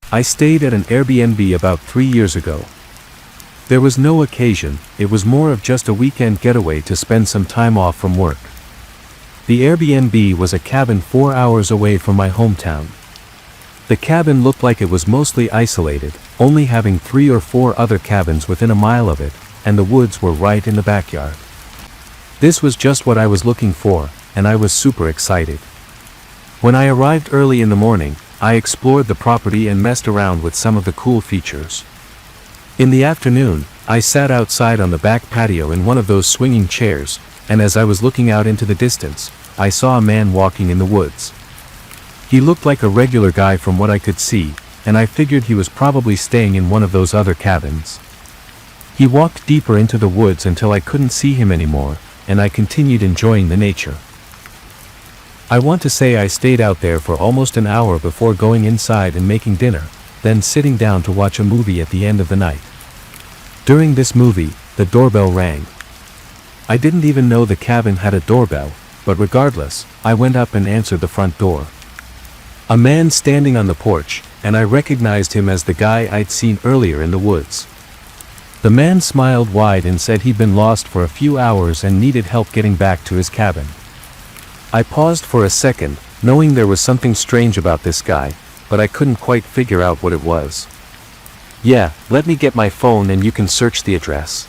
I stayed at an Airbnb about 3 years ago. There was no occasion, it was more of just a weekend getaway to spend some time off from work. The Airbnb was a cabin 4 hours away from my hometown. The cabin looked like it was mostly isolated, only having 3 or 4 other cabins within a mile of it, and the woods were right in the backyard. This was just what I was looking for, and I was super excited. When I arrived early in the morning, I explored the property and messed around with some of the cool features. In the afternoon, I sat outside on the back patio in one of those swinging chairs, and as I was looking out into the distance, I saw a man walking in the woods. He looked like a regular guy from what I could see, and I figured he was probably staying in one of those other cabins. He walked deeper into the woods until I couldn't see him anymore, and I continued enjoying the nature. I want to say I stayed out there for almost an hour before going inside and making dinner, then sitting down to watch a movie at the end of the night. During this movie, the doorbell rang. I didn't even know the cabin had a doorbell, but regardless, I went up and answered the front door. A man standing on the porch, and I recognized him as the guy I'd seen earlier in the woods. The man smiled wide and said he'd been lost for a few hours and needed help getting back to his cabin. I paused for a second, knowing there was something strange about this guy, but I couldn't quite figure out what it was. "Yeah, let me get my phone and you can search the address."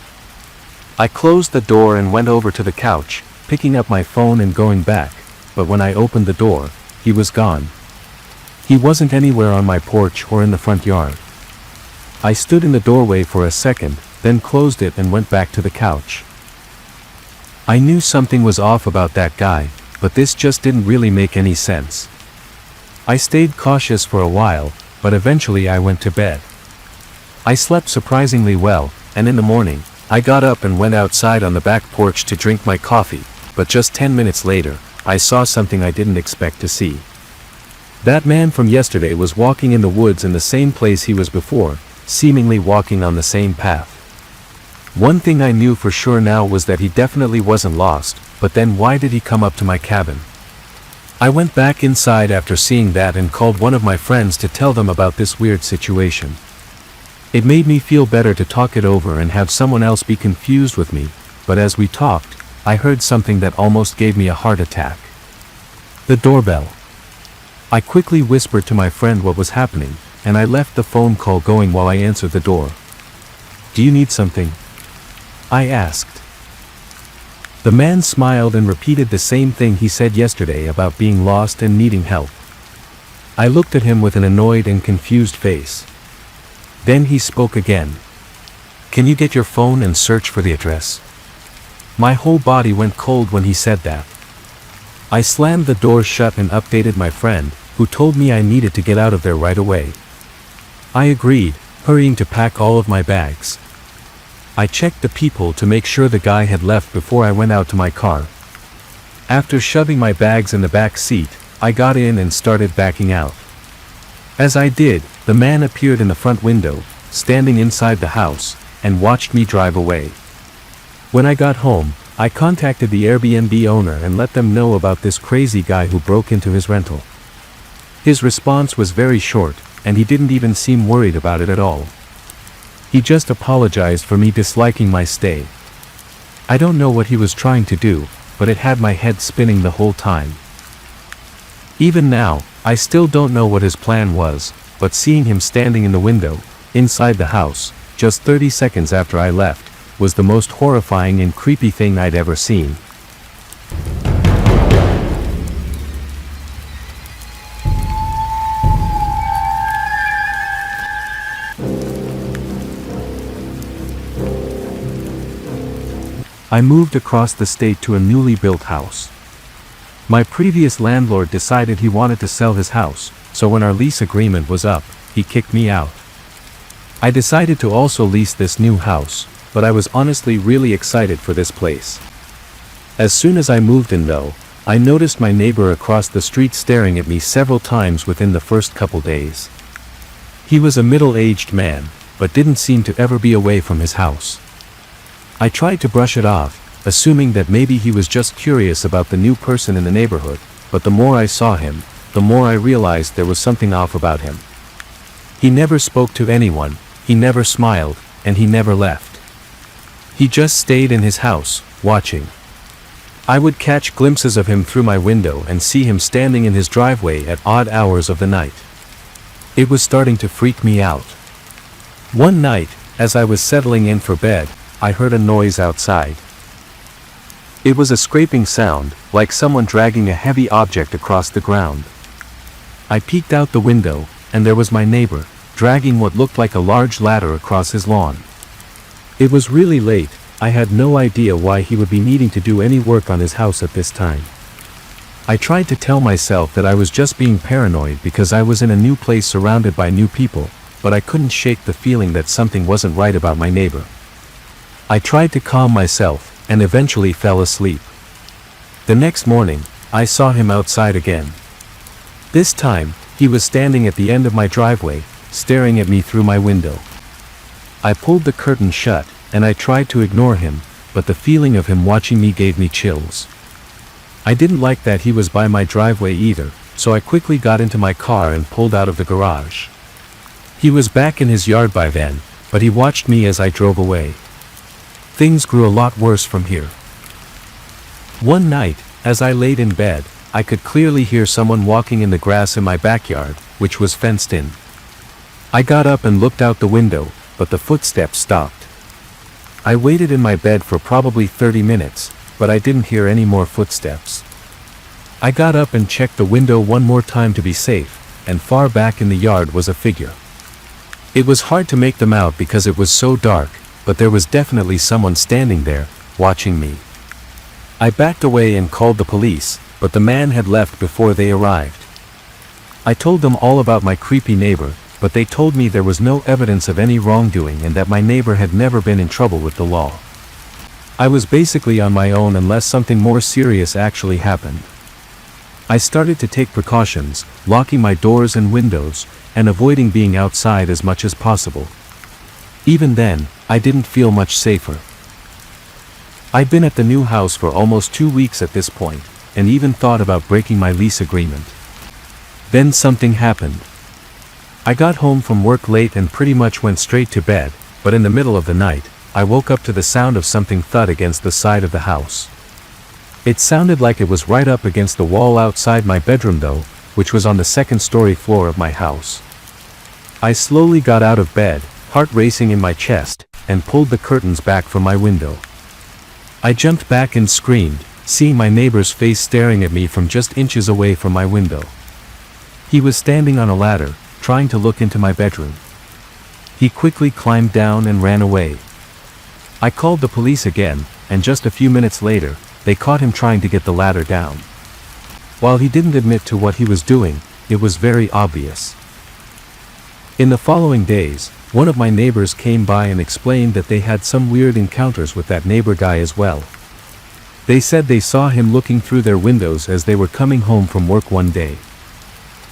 I closed the door and went over to the couch, picking up my phone and going back, but when I opened the door, he was gone. He wasn't anywhere on my porch or in the front yard. I stood in the doorway for a second, then closed it and went back to the couch. I knew something was off about that guy, but this just didn't really make any sense. I stayed cautious for a while, but eventually I went to bed. I slept surprisingly well, and in the morning, I got up and went outside on the back porch to drink my coffee, but just 10 minutes later, I saw something I didn't expect to see. That man from yesterday was walking in the woods in the same place he was before, seemingly walking on the same path. One thing I knew for sure now was that he definitely wasn't lost, but then why did he come up to my cabin? I went back inside after seeing that and called one of my friends to tell them about this weird situation. It made me feel better to talk it over and have someone else be confused with me, but as we talked, I heard something that almost gave me a heart attack. The doorbell. I quickly whispered to my friend what was happening, and I left the phone call going while I answered the door. "Do you need something?" I asked. The man smiled and repeated the same thing he said yesterday about being lost and needing help. I looked at him with an annoyed and confused face. Then he spoke again. "Can you get your phone and search for the address?" My whole body went cold when he said that. I slammed the door shut and updated my friend, who told me I needed to get out of there right away. I agreed, hurrying to pack all of my bags. I checked the peephole to make sure the guy had left before I went out to my car. After shoving my bags in the back seat, I got in and started backing out. As I did, the man appeared in the front window, standing inside the house, and watched me drive away. When I got home, I contacted the Airbnb owner and let them know about this crazy guy who broke into his rental. His response was very short, and he didn't even seem worried about it at all. He just apologized for me disliking my stay. I don't know what he was trying to do, but it had my head spinning the whole time. Even now, I still don't know what his plan was, but seeing him standing in the window, inside the house, just 30 seconds after I left, was the most horrifying and creepy thing I'd ever seen. I moved across the state to a newly built house. My previous landlord decided he wanted to sell his house, so when our lease agreement was up, he kicked me out. I decided to also lease this new house, but I was honestly really excited for this place. As soon as I moved in though, I noticed my neighbor across the street staring at me several times within the first couple days. He was a middle-aged man, but didn't seem to ever be away from his house. I tried to brush it off, assuming that maybe he was just curious about the new person in the neighborhood, but the more I saw him, the more I realized there was something off about him. He never spoke to anyone, he never smiled, and he never left. He just stayed in his house, watching. I would catch glimpses of him through my window and see him standing in his driveway at odd hours of the night. It was starting to freak me out. One night, as I was settling in for bed, I heard a noise outside. It was a scraping sound, like someone dragging a heavy object across the ground. I peeked out the window, and there was my neighbor, dragging what looked like a large ladder across his lawn. It was really late. I had no idea why he would be needing to do any work on his house at this time. I tried to tell myself that I was just being paranoid because I was in a new place surrounded by new people, but I couldn't shake the feeling that something wasn't right about my neighbor. I tried to calm myself, and eventually fell asleep. The next morning, I saw him outside again. This time, he was standing at the end of my driveway, staring at me through my window. I pulled the curtain shut, and I tried to ignore him, but the feeling of him watching me gave me chills. I didn't like that he was by my driveway either, so I quickly got into my car and pulled out of the garage. He was back in his yard by then, but he watched me as I drove away. Things grew a lot worse from here. One night, as I laid in bed, I could clearly hear someone walking in the grass in my backyard, which was fenced in. I got up and looked out the window, but the footsteps stopped. I waited in my bed for probably 30 minutes, but I didn't hear any more footsteps. I got up and checked the window one more time to be safe, and far back in the yard was a figure. It was hard to make them out because it was so dark, but there was definitely someone standing there, watching me. I backed away and called the police, but the man had left before they arrived. I told them all about my creepy neighbor, but they told me there was no evidence of any wrongdoing and that my neighbor had never been in trouble with the law. I was basically on my own unless something more serious actually happened. I started to take precautions, locking my doors and windows, and avoiding being outside as much as possible. Even then, I didn't feel much safer. I'd been at the new house for almost 2 weeks at this point, and even thought about breaking my lease agreement. Then something happened. I got home from work late and pretty much went straight to bed, but in the middle of the night, I woke up to the sound of something thud against the side of the house. It sounded like it was right up against the wall outside my bedroom though, which was on the second-story floor of my house. I slowly got out of bed, heart racing in my chest, and pulled the curtains back from my window. I jumped back and screamed, seeing my neighbor's face staring at me from just inches away from my window. He was standing on a ladder, trying to look into my bedroom. He quickly climbed down and ran away. I called the police again, and just a few minutes later, they caught him trying to get the ladder down. While he didn't admit to what he was doing, it was very obvious. In the following days, one of my neighbors came by and explained that they had some weird encounters with that neighbor guy as well. They said they saw him looking through their windows as they were coming home from work one day.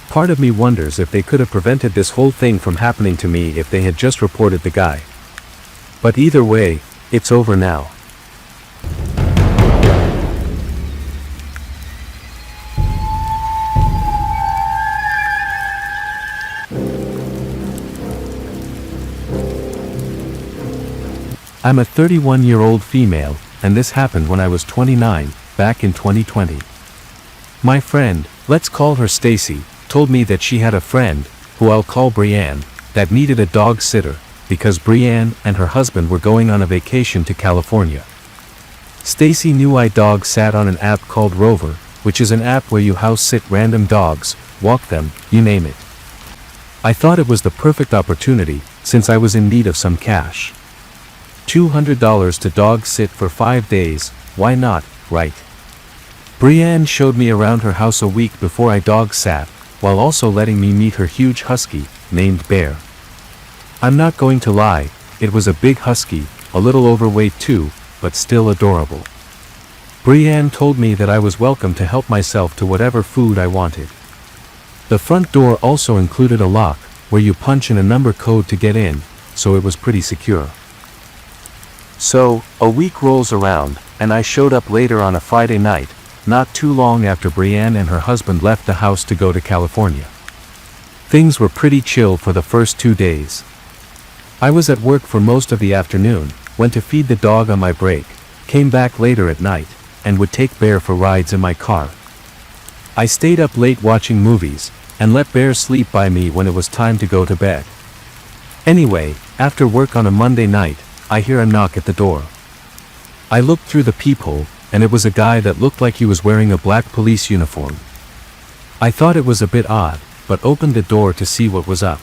Part of me wonders if they could have prevented this whole thing from happening to me if they had just reported the guy. But either way, it's over now. I'm a 31-year-old female, and this happened when I was 29, back in 2020. My friend, let's call her Stacy, told me that she had a friend, who I'll call Brianne, that needed a dog sitter, because Brianne and her husband were going on a vacation to California. Stacy knew I dog sat on an app called Rover, which is an app where you house sit random dogs, walk them, you name it. I thought it was the perfect opportunity, since I was in need of some cash. $200 to dog sit for 5 days, why not, right? Brianne showed me around her house a week before I dog sat, while also letting me meet her huge husky, named Bear. I'm not going to lie, it was a big husky, a little overweight too, but still adorable. Brianne told me that I was welcome to help myself to whatever food I wanted. The front door also included a lock, where you punch in a number code to get in, so it was pretty secure. So, a week rolls around, and I showed up later on a Friday night, not too long after Brianne and her husband left the house to go to California. Things were pretty chill for the first 2 days. I was at work for most of the afternoon, went to feed the dog on my break, came back later at night, and would take Bear for rides in my car. I stayed up late watching movies, and let Bear sleep by me when it was time to go to bed. Anyway, after work on a Monday night, I hear a knock at the door. I looked through the peephole, and it was a guy that looked like he was wearing a black police uniform. I thought it was a bit odd, but opened the door to see what was up.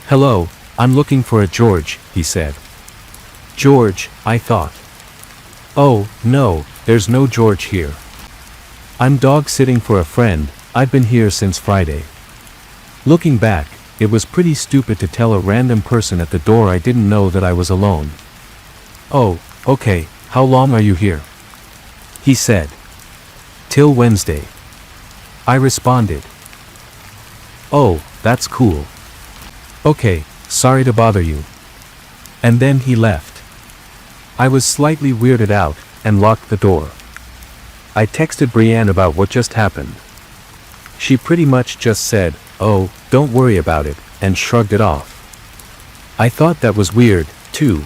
"Hello, I'm looking for a George," he said. "George," I thought. "Oh, no, there's no George here. I'm dog sitting for a friend, I've been here since Friday." Looking back, it was pretty stupid to tell a random person at the door I didn't know that I was alone. "Oh, okay, how long are you here?" he said. "Till Wednesday." I responded. "Oh, that's cool. Okay, sorry to bother you." And then he left. I was slightly weirded out, and locked the door. I texted Brienne about what just happened. She pretty much just said, "Oh, don't worry about it," and shrugged it off. I thought that was weird, too.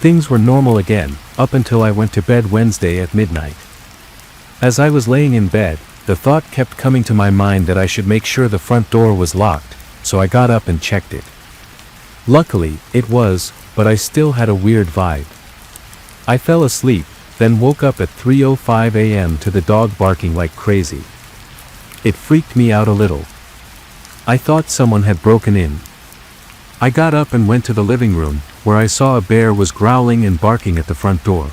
Things were normal again, up until I went to bed Wednesday at midnight. As I was laying in bed, the thought kept coming to my mind that I should make sure the front door was locked, so I got up and checked it. Luckily, it was, but I still had a weird vibe. I fell asleep, then woke up at 3:05 a.m. to the dog barking like crazy. It freaked me out a little. I thought someone had broken in. I got up and went to the living room, where I saw a bear was growling and barking at the front door.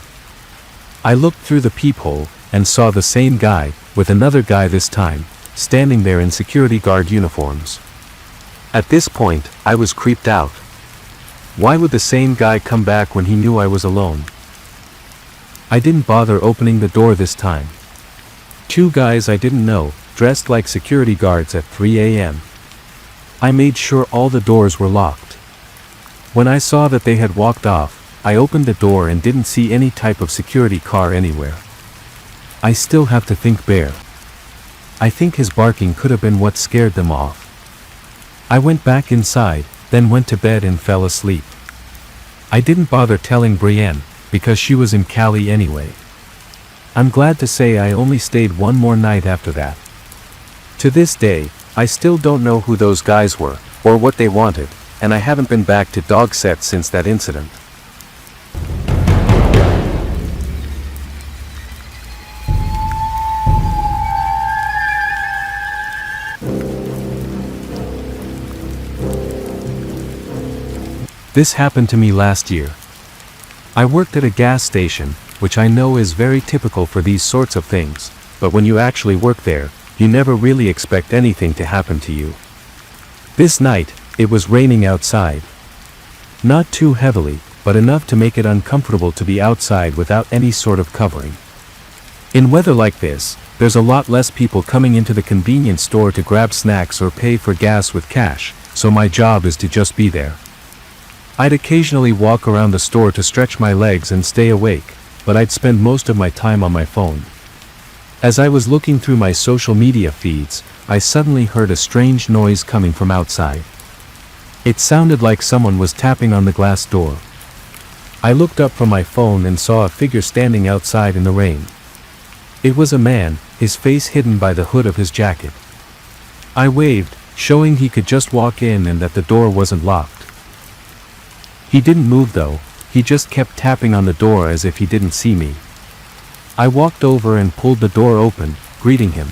I looked through the peephole, and saw the same guy, with another guy this time, standing there in security guard uniforms. At this point, I was creeped out. Why would the same guy come back when he knew I was alone? I didn't bother opening the door this time. 2 guys I didn't know, dressed like security guards at 3 a.m. I made sure all the doors were locked. When I saw that they had walked off, I opened the door and didn't see any type of security car anywhere. I still have to think Bear. I think his barking could have been what scared them off. I went back inside, then went to bed and fell asleep. I didn't bother telling Brienne, because she was in Cali anyway. I'm glad to say I only stayed one more night after that. To this day, I still don't know who those guys were, or what they wanted, and I haven't been back to dog set since that incident. This happened to me last year. I worked at a gas station, which I know is very typical for these sorts of things, but when you actually work there, you never really expect anything to happen to you. This night, it was raining outside. Not too heavily, but enough to make it uncomfortable to be outside without any sort of covering. In weather like this, there's a lot less people coming into the convenience store to grab snacks or pay for gas with cash, so my job is to just be there. I'd occasionally walk around the store to stretch my legs and stay awake, but I'd spend most of my time on my phone. As I was looking through my social media feeds, I suddenly heard a strange noise coming from outside. It sounded like someone was tapping on the glass door. I looked up from my phone and saw a figure standing outside in the rain. It was a man, his face hidden by the hood of his jacket. I waved, showing he could just walk in and that the door wasn't locked. He didn't move though, he just kept tapping on the door as if he didn't see me. I walked over and pulled the door open, greeting him.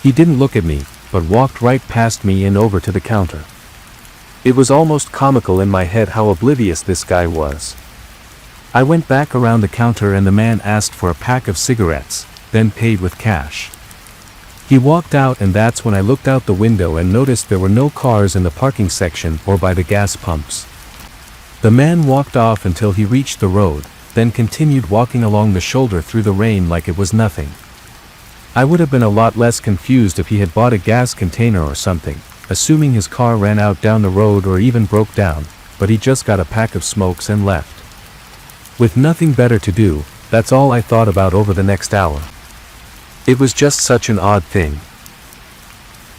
He didn't look at me, but walked right past me and over to the counter. It was almost comical in my head how oblivious this guy was. I went back around the counter and the man asked for a pack of cigarettes, then paid with cash. He walked out and that's when I looked out the window and noticed there were no cars in the parking section or by the gas pumps. The man walked off until he reached the road, then continued walking along the shoulder through the rain like it was nothing. I would have been a lot less confused if he had bought a gas container or something, assuming his car ran out down the road or even broke down, but he just got a pack of smokes and left. With nothing better to do, that's all I thought about over the next hour. It was just such an odd thing.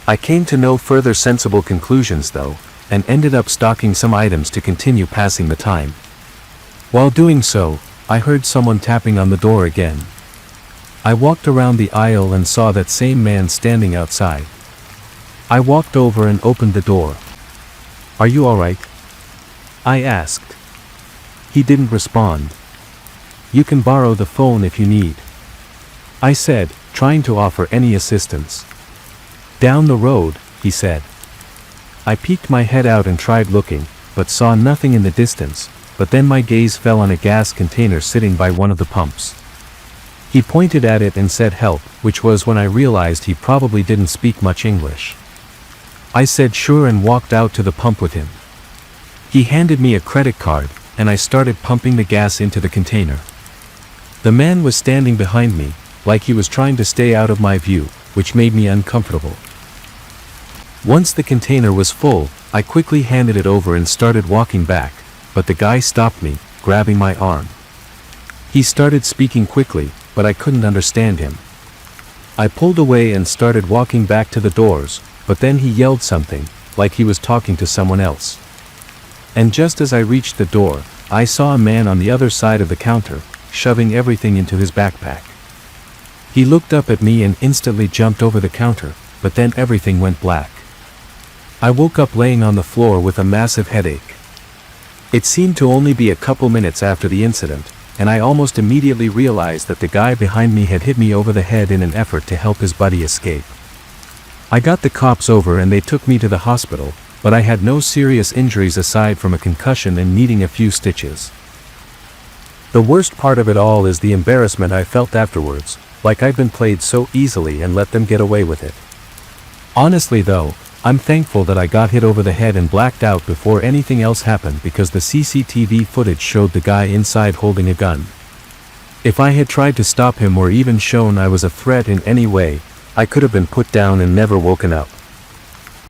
I came to no further sensible conclusions though, and ended up stocking some items to continue passing the time. While doing so, I heard someone tapping on the door again. I walked around the aisle and saw that same man standing outside. I walked over and opened the door. "Are you alright?" I asked. He didn't respond. "You can borrow the phone if you need," I said, trying to offer any assistance. "Down the road," he said. I peeked my head out and tried looking, but saw nothing in the distance, but then my gaze fell on a gas container sitting by one of the pumps. He pointed at it and said help, which was when I realized he probably didn't speak much English. I said sure and walked out to the pump with him. He handed me a credit card, and I started pumping the gas into the container. The man was standing behind me, like he was trying to stay out of my view, which made me uncomfortable. Once the container was full, I quickly handed it over and started walking back, but the guy stopped me, grabbing my arm. He started speaking quickly, but I couldn't understand him. I pulled away and started walking back to the doors, but then he yelled something, like he was talking to someone else. And just as I reached the door, I saw a man on the other side of the counter, shoving everything into his backpack. He looked up at me and instantly jumped over the counter, but then everything went black. I woke up laying on the floor with a massive headache. It seemed to only be a couple minutes after the incident, and I almost immediately realized that the guy behind me had hit me over the head in an effort to help his buddy escape. I got the cops over and they took me to the hospital, but I had no serious injuries aside from a concussion and needing a few stitches. The worst part of it all is the embarrassment I felt afterwards, like I'd been played so easily and let them get away with it. Honestly though, I'm thankful that I got hit over the head and blacked out before anything else happened because the CCTV footage showed the guy inside holding a gun. If I had tried to stop him or even shown I was a threat in any way, I could have been put down and never woken up.